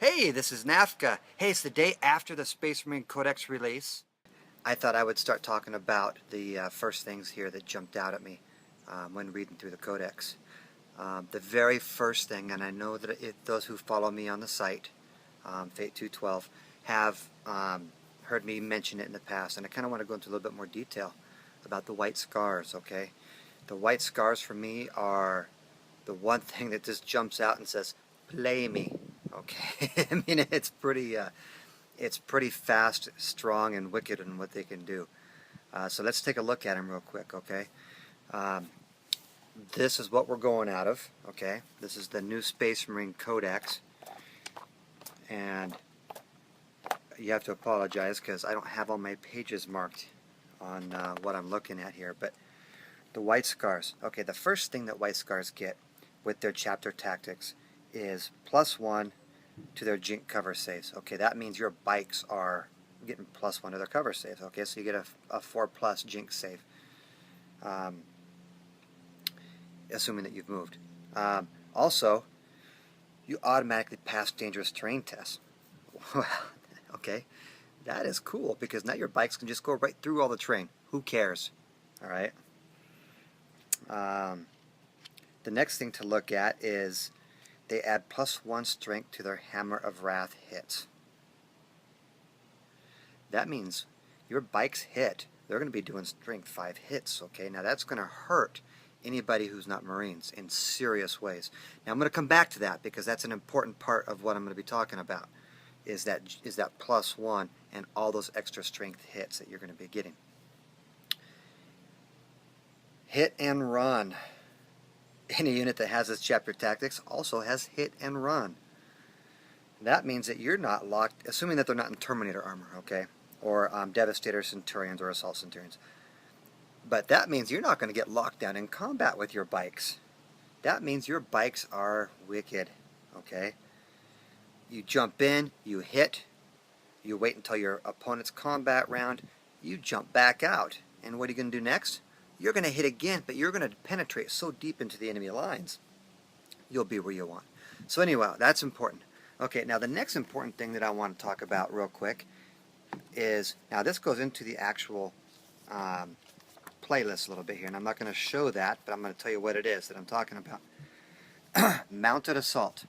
Hey, this is NAFCA. Hey, it's the day after the Space Marine Codex release. I thought I would start talking about the first things here that jumped out at me when reading through the Codex. The very first thing, and I know that those who follow me on the site, Fate 212, have heard me mention it in the past, and I kind of want to go into a little bit more detail about the white scars, okay? The white scars for me are the one thing that just jumps out and says, play me. Okay, I mean it's pretty fast, strong, and wicked in what they can do. So let's take a look at them real quick. Okay, this is what we're going out of. Okay, this is the new Space Marine Codex, and you have to apologize because I don't have all my pages marked on what I'm looking at here. But the white scars. Okay, the first thing that white scars get with their chapter tactics is +1 to their jink cover saves. Okay, that means your bikes are getting +1 to their cover saves. Okay, so you get a 4+ jink save, assuming that you've moved. Also, you automatically pass dangerous terrain tests. Well, okay, that is cool because now your bikes can just go right through all the terrain. Who cares? All right. The next thing to look at is they add +1 strength to their Hammer of Wrath hits. That means your bike's hit, they're going to be doing strength 5 hits, okay? Now that's going to hurt anybody who's not Marines in serious ways. Now I'm going to come back to that because that's an important part of what I'm going to be talking about, is that +1 and all those extra strength hits that you're going to be getting. Hit and run. Any unit that has this chapter tactics also has hit and run. That means that you're not locked, assuming that they're not in Terminator armor, okay, or Devastator Centurions or Assault Centurions. But that means you're not going to get locked down in combat with your bikes. That means your bikes are wicked, okay? You jump in, you hit, you wait until your opponent's combat round, you jump back out. And what are you going to do next? You're going to hit again, but you're going to penetrate so deep into the enemy lines, you'll be where you want. So anyway, that's important. Okay, now the next important thing that I want to talk about real quick is, now this goes into the actual playlist a little bit here, and I'm not going to show that, but I'm going to tell you what it is that I'm talking about. Mounted Assault.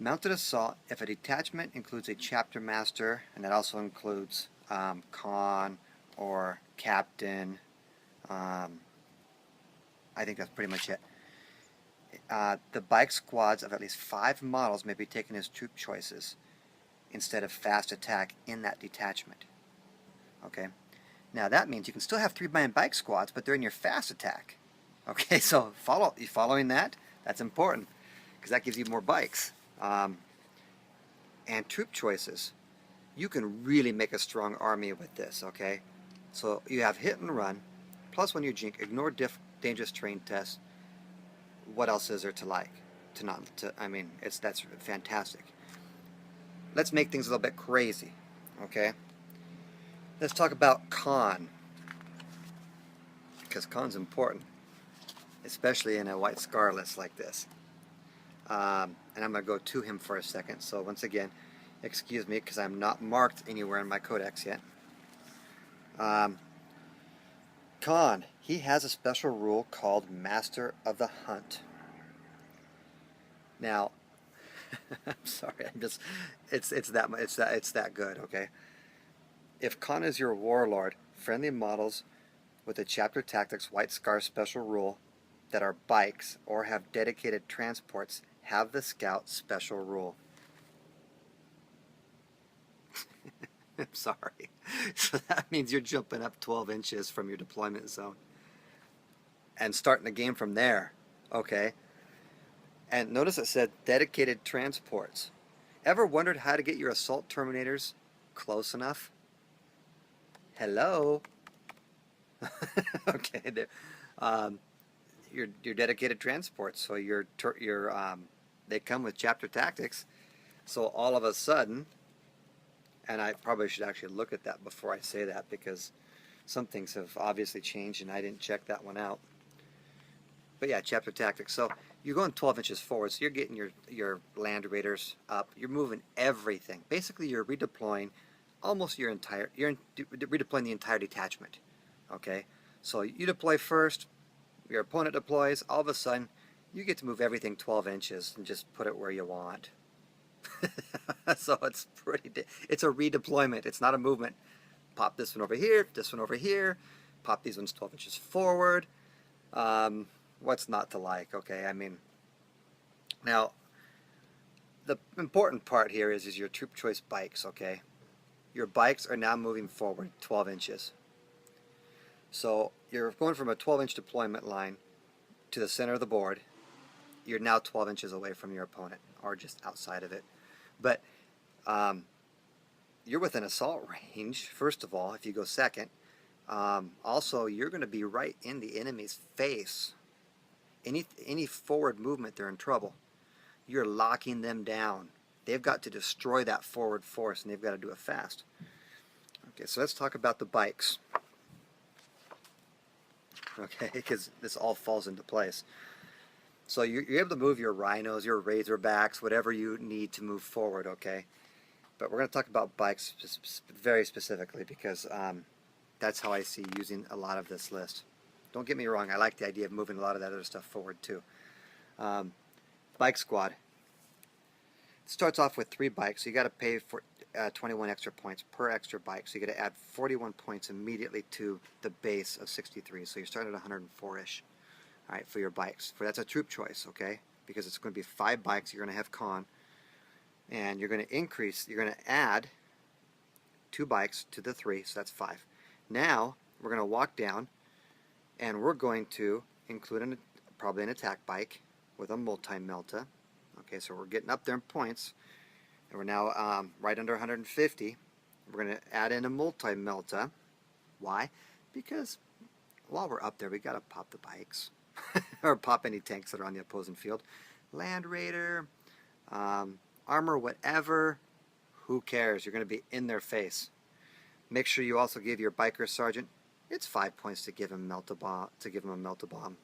Mounted Assault, if a detachment includes a chapter master, and that also includes Con or Captain, I think that's pretty much it. The bike squads of at least 5 models may be taken as troop choices instead of fast attack in that detachment. Okay, now that means you can still have 3-man bike squads, but they're in your fast attack. Okay, so following that, that's important because that gives you more bikes. And troop choices, you can really make a strong army with this. Okay, so you have hit and run, +1 your jink, ignore dangerous terrain tests. What else is there to like? I mean, that's fantastic. Let's make things a little bit crazy, okay? Let's talk about Con, because Con's important, especially in a white scar list like this. And I'm going to go to him for a second. So once again, excuse me, because I'm not marked anywhere in my codex yet. Con, he has a special rule called Master of the Hunt. Now, I'm sorry, it's that good, okay? If Con is your warlord, friendly models with the chapter tactics white scar special rule that are bikes or have dedicated transports have the scout special rule. I'm sorry. So that means you're jumping up 12 inches from your deployment zone and starting the game from there, okay? And notice it said dedicated transports. Ever wondered how to get your assault terminators close enough? Hello? Okay, your dedicated transports, so they come with chapter tactics, so all of a sudden, And I probably should actually look at that before I say that, because some things have obviously changed and I didn't check that one out. But yeah, chapter tactics. So you're going 12 inches forward, so you're getting your land raiders up. You're moving everything. Basically, you're redeploying almost your entire. You're redeploying the entire detachment. Okay, so you deploy first. Your opponent deploys. All of a sudden, you get to move everything 12 inches and just put it where you want. So it's it's a redeployment. It's not a movement. Pop this one over here, this one over here, pop these ones 12 inches forward. What's not to like? Okay, I mean, now the important part here is your troop choice bikes. Okay, your bikes are now moving forward 12 inches. So you're going from a 12-inch deployment line to the center of the board. You're now 12 inches away from your opponent, or just outside of it. But you're within assault range, first of all, if you go second. Also, you're going to be right in the enemy's face. Any forward movement, they're in trouble. You're locking them down. They've got to destroy that forward force, and they've got to do it fast. Okay, so let's talk about the bikes. Okay, because this all falls into place. So you're able to move your rhinos, your razorbacks, whatever you need to move forward, okay? But we're going to talk about bikes very specifically, because that's how I see using a lot of this list. Don't get me wrong, I like the idea of moving a lot of that other stuff forward too. Bike squad. It starts off with 3 bikes, so you got to pay for 21 extra points per extra bike. So you got to add 41 points immediately to the base of 63. So you're starting at 104-ish. All right, for your bikes. That's a troop choice, okay? Because it's going to be 5 bikes. You're going to have con, and you're going to increase. You're going to add 2 bikes to the 3, so that's 5. Now we're going to walk down, and we're going to include probably an attack bike with a multi-melta. Okay, so we're getting up there in points, and we're now right under 150. We're going to add in a multi-melta. Why? Because while we're up there, we got to pop the bikes. Or pop any tanks that are on the opposing field. Land Raider, armor, whatever, who cares? You're going to be in their face. Make sure you also give your biker sergeant, it's 5 points to give him to give him a melt-a-bomb.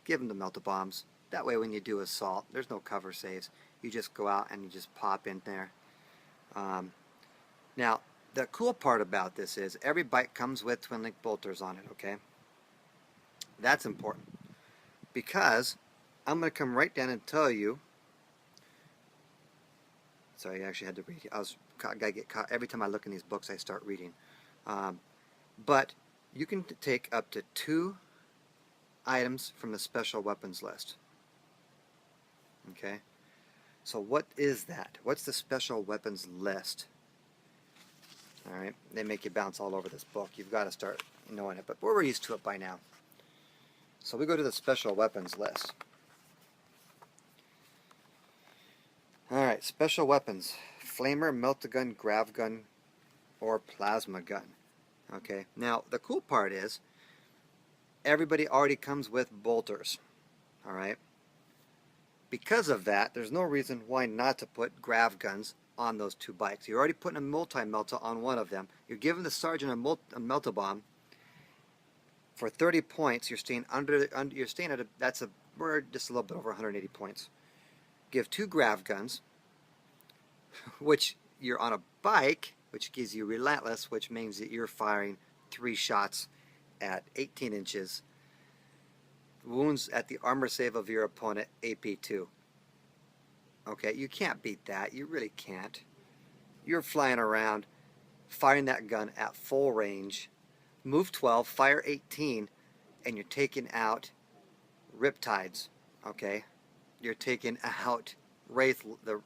Give him the melt-a-bombs. That way when you do assault, there's no cover saves. You just go out and you just pop in there. Now, the cool part about this is every bike comes with twin link bolters on it, okay? That's important, because I'm going to come right down and tell you. Sorry, I actually had to read. I get caught every time I look in these books. I start reading. But you can take up to 2 items from the special weapons list. Okay. So what is that? What's the special weapons list? All right. They make you bounce all over this book. You've got to start knowing it, but we're used to it by now. So we go to the special weapons list. Alright, special weapons. Flamer, melt-a-gun, grav gun, or plasma gun. Okay, now the cool part is everybody already comes with bolters. Alright? Because of that, there's no reason why not to put grav guns on those 2 bikes. You're already putting a multi-melta on one of them. You're giving the sergeant a melta-bomb. For 30 points, you're staying you're staying at we're just a little bit over 180 points. Give 2 grav guns, which you're on a bike, which gives you relentless, which means that you're firing 3 shots at 18 inches. Wounds at the armor save of your opponent, AP2. Okay, you can't beat that. You really can't. You're flying around, firing that gun at full range. Move 12, fire 18, and you're taking out Riptides, okay? You're taking out the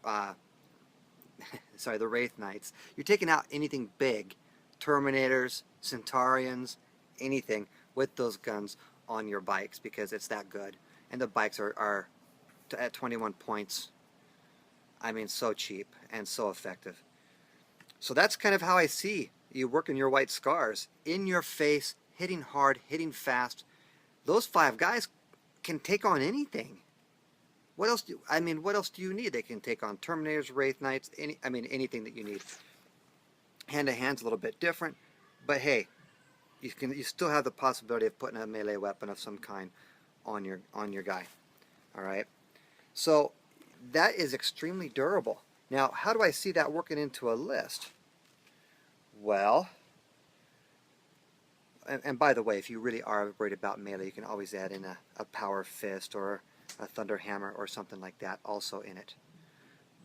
Wraith Knights. You're taking out anything big, Terminators, Centaurians, anything with those guns on your bikes, because it's that good. And the bikes are at 21 points. I mean, so cheap and so effective. So that's kind of how I see you working your white scars. In your face, hitting hard, hitting fast. Those 5 guys can take on anything. What else do you need? They can take on Terminators, Wraith Knights, anything that you need. Hand to hand's a little bit different, but hey, you still have the possibility of putting a melee weapon of some kind on your guy. All right, so that is extremely durable. Now, how do I see that working into a list? Well, and by the way, if you really are worried about melee, you can always add in a power fist or a thunder hammer or something like that also in it.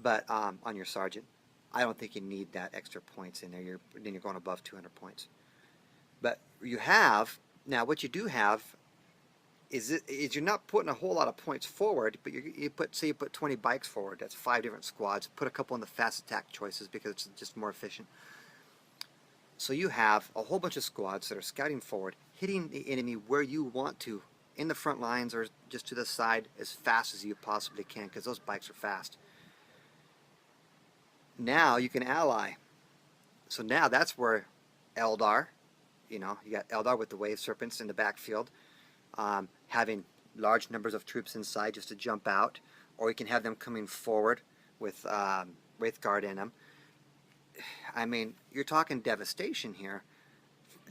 But on your sergeant, I don't think you need that extra points in there. Then you're going above 200 points. But you have now what you do have is you're not putting a whole lot of points forward, but you put 20 bikes forward. That's 5 different squads. Put a couple in the fast attack choices because it's just more efficient. So you have a whole bunch of squads that are scouting forward, hitting the enemy where you want to, in the front lines or just to the side as fast as you possibly can, because those bikes are fast. Now you can ally. So now that's where Eldar, you got Eldar with the wave serpents in the backfield, having large numbers of troops inside just to jump out, or you can have them coming forward with Wraithguard in them. I mean, you're talking devastation here.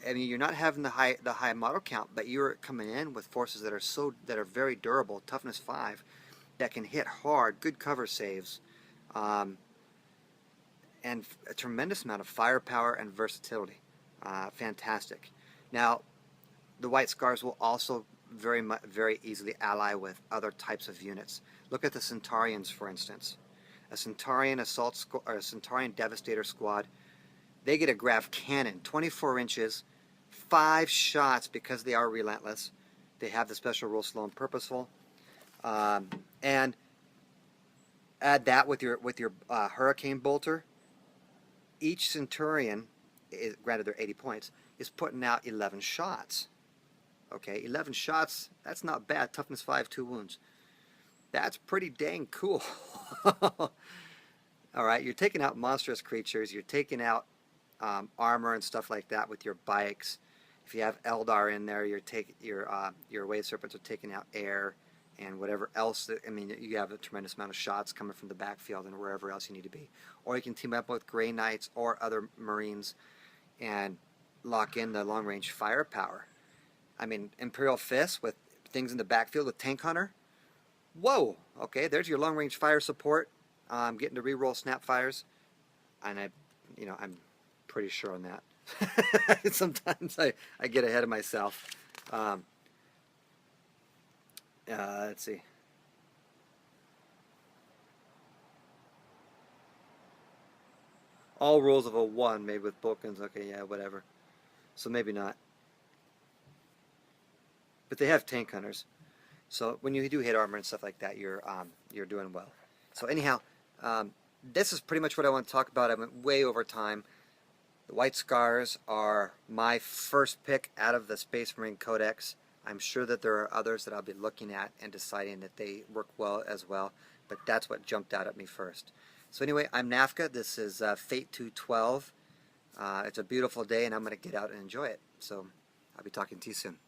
I mean, you're not having the high model count, but you're coming in with forces that are very durable, toughness 5, that can hit hard, good cover saves, and a tremendous amount of firepower and versatility. Fantastic. Now, the White Scars will also very easily ally with other types of units. Look at the Centaurians, for instance. A Centaurian or a Centaurian Devastator squad, they get a grav cannon, 24 inches, 5 shots because they are relentless. They have the special rule slow and purposeful, and add that with your Hurricane Bolter. Each Centurion, granted they're 80 points, is putting out 11 shots. Okay, 11 shots, that's not bad. Toughness 5, 2 wounds. That's pretty dang cool. All right, you're taking out monstrous creatures. You're taking out armor and stuff like that with your bikes. If you have Eldar in there, your wave serpents are taking out air and whatever else. I mean, you have a tremendous amount of shots coming from the backfield and wherever else you need to be. Or you can team up with Grey Knights or other Marines and lock in the long-range firepower. I mean, Imperial Fists with things in the backfield with Tank Hunter. Whoa! Okay, there's your long-range fire support. Getting to re-roll snap fires, and I'm pretty sure on that. Sometimes I get ahead of myself. Let's see. All rolls of a 1 made with Vulcans. Okay, yeah, whatever. So maybe not. But they have Tank Hunters. So when you do hit armor and stuff like that, you're doing well. So anyhow, this is pretty much what I want to talk about. I went way over time. The White Scars are my first pick out of the Space Marine Codex. I'm sure that there are others that I'll be looking at and deciding that they work well as well, but that's what jumped out at me first. So anyway, I'm Nafka. This is Fate 212. It's a beautiful day, and I'm going to get out and enjoy it. So I'll be talking to you soon.